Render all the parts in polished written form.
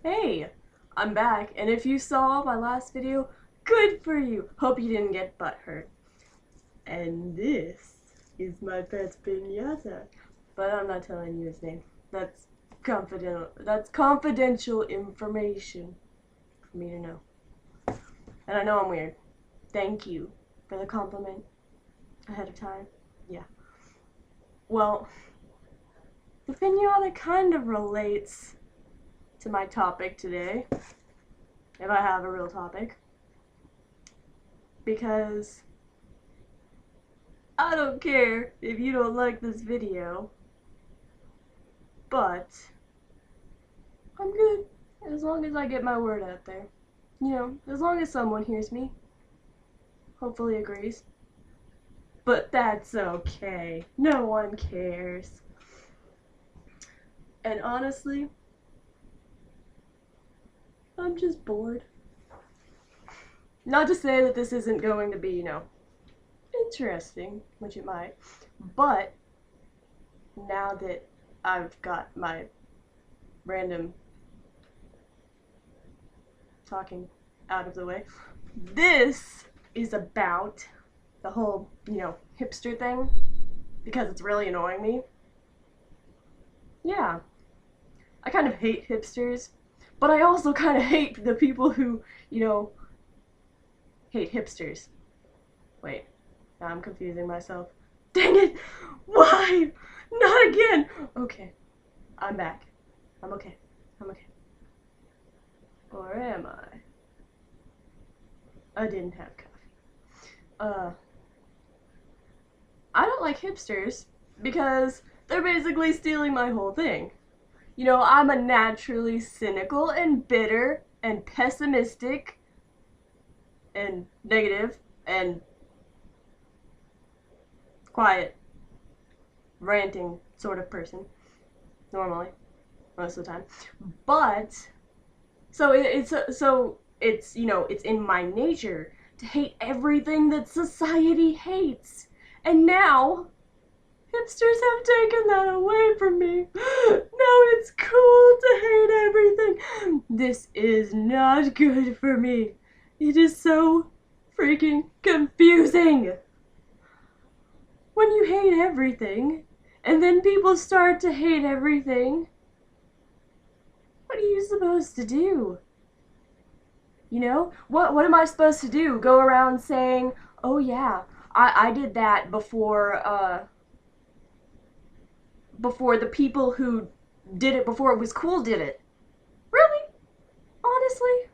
Hey, I'm back, and if you saw my last video, good for you. Hope you didn't get butthurt. And this is my pet's pinata, but I'm not telling you his name. That's confidential. That's confidential information for me to know. And I know I'm weird. Thank you for the compliment ahead of time. Yeah. Well, the pinata kind of relates to my topic today, if I have a real topic. Because I don't care if you don't like this video, but I'm good as long as I get my word out there. You know, as long as someone hears me, hopefully agrees. But that's okay. No one cares. And honestly, I'm just bored. Not to say that this isn't going to be, interesting, which it might, but now that I've got my random talking out of the way, this is about the whole, hipster thing, because it's really annoying me. Yeah, I kind of hate hipsters, but I also kind of hate the people who, hate hipsters. Wait, now I'm confusing myself. Dang it! Why? Not again! Okay, I'm back. I'm okay. I'm okay. Or am I? I didn't have coffee. I don't like hipsters because they're basically stealing my whole thing. You know, I'm a naturally cynical and bitter and pessimistic and negative and quiet, ranting sort of person, normally, most of the time. But it's in my nature to hate everything that society hates, and now hipsters have taken that away from me. Now it's cool to hate everything. This is not good for me. It is so freaking confusing. When you hate everything, and then people start to hate everything, what are you supposed to do? You know? What am I supposed to do? Go around saying, oh yeah, I did that before the people who did it before it was cool did it. Really? Honestly?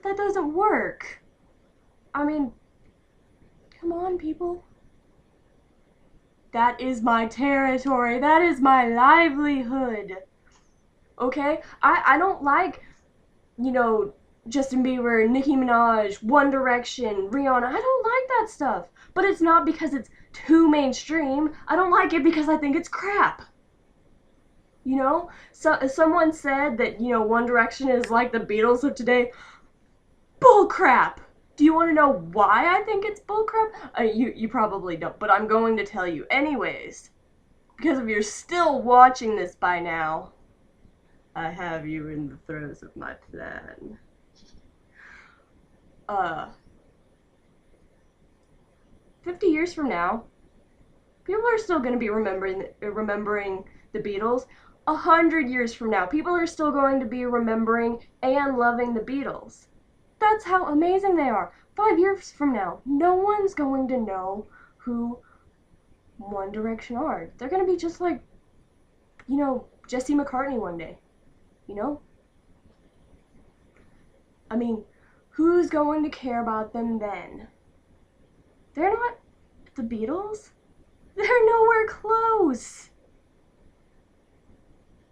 That doesn't work. I mean, come on, people. That is my territory. That is my livelihood. Okay? I don't like, you know, Justin Bieber, Nicki Minaj, One Direction, Rihanna. I don't like that stuff. But it's not because it's too mainstream. I don't like it because I think it's crap. You know? Someone said that, One Direction is like the Beatles of today. Bull crap! Do you want to know why I think it's bullcrap? You probably don't, but I'm going to tell you anyways. Because if you're still watching this by now, I have you in the throes of my plan. Uh, 50 years from now, people are still going to be remembering the Beatles. 100 years from now, people are still going to be remembering and loving the Beatles. That's how amazing they are. 5 years from now, no one's going to know who One Direction are. They're going to be just like, Jesse McCartney one day. You know? I mean, who's going to care about them then? They're not the Beatles. They're nowhere close.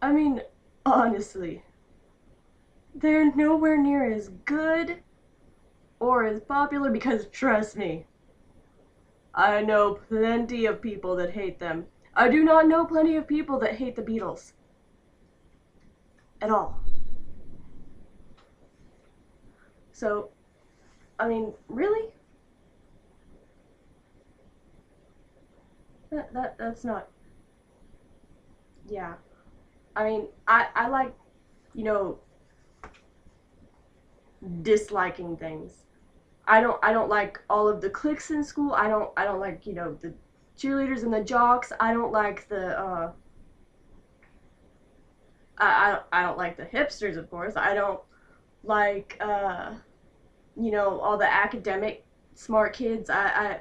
I mean, honestly, they're nowhere near as good or as popular because, trust me, I know plenty of people that hate them. I do not know plenty of people that hate the Beatles. At all. So, I mean, really? That's not. Yeah. I mean, I like, you know, disliking things. I don't like all of the cliques in school. I don't like, the cheerleaders and the jocks. I don't like the I don't like the hipsters, of course. I don't like all the academic smart kids. I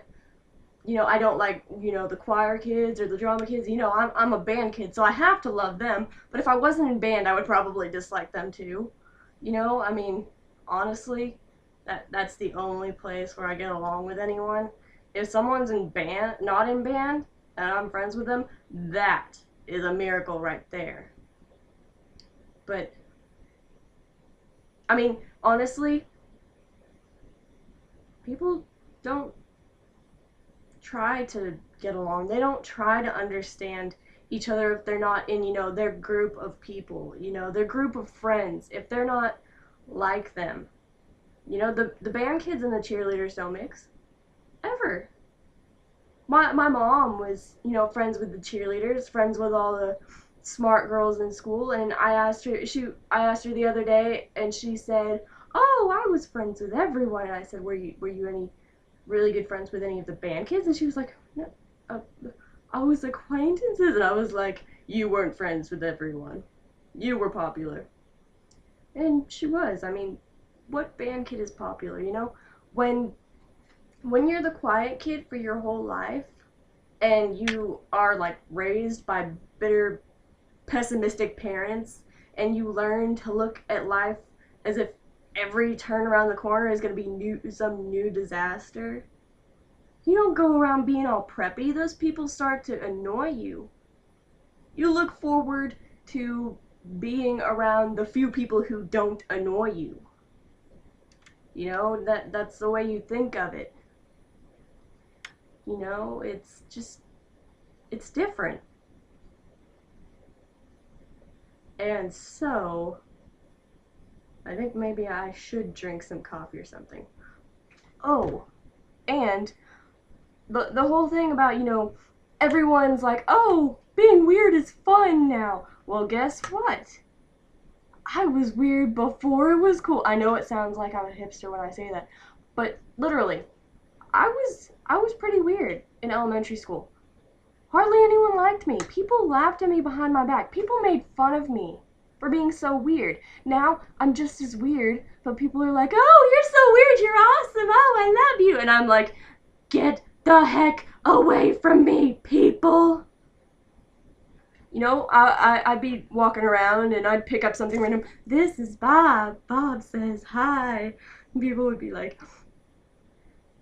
don't like, the choir kids or the drama kids. I'm a band kid, so I have to love them. But if I wasn't in band, I would probably dislike them too. I mean, honestly, that's the only place where I get along with anyone. If someone's in band, not in band, and I'm friends with them, that is a miracle right there. But I mean, honestly, people don't try to get along. They don't try to understand each other if they're not in, their group of people, their group of friends, if they're not like them. The band kids and the cheerleaders don't mix. Ever. My mom was, friends with the cheerleaders, friends with all the smart girls in school, and I asked her the other day, and she said, "Oh, I was friends with everyone." And I said, "Were you any really good friends with any of the band kids?" And she was like, "No, uh, I was acquaintances." And I was like, "You weren't friends with everyone. You were popular." And she was. I mean, what band kid is popular? When when you're the quiet kid for your whole life and you are like raised by bitter, pessimistic parents, and you learn to look at life as if every turn around the corner is going to be some new disaster. You don't go around being all preppy. Those people start to annoy you. You look forward to being around the few people who don't annoy you. That's the way you think of it. It's just it's different. And so, I think maybe I should drink some coffee or something. Oh, and the whole thing about, everyone's like, "Oh, being weird is fun now." Well, guess what? I was weird before it was cool. I know it sounds like I'm a hipster when I say that, but literally, I was pretty weird in elementary school. Hardly anyone liked me. People laughed at me behind my back. People made fun of me for being so weird. Now I'm just as weird, but people are like, "Oh, you're so weird. You're awesome. Oh, I love you." And I'm like, "Get the heck away from me, people." I'd be walking around and I'd pick up something random. "This is Bob. Bob says hi." And people would be like,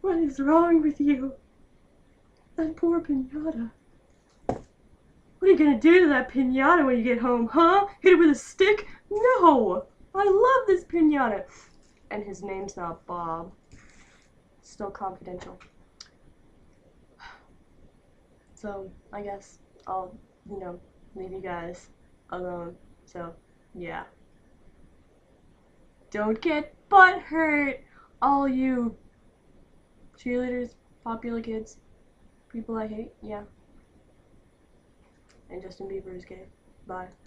"What is wrong with you? That poor pinata. What are you gonna do to that pinata when you get home, huh? Hit it with a stick?" "No! I love this pinata." And his name's not Bob. Still confidential. So, I guess I'll, leave you guys alone. So, yeah. Don't get butt hurt, all you cheerleaders, popular kids, people I hate. Yeah. And Justin Bieber is gay. Bye.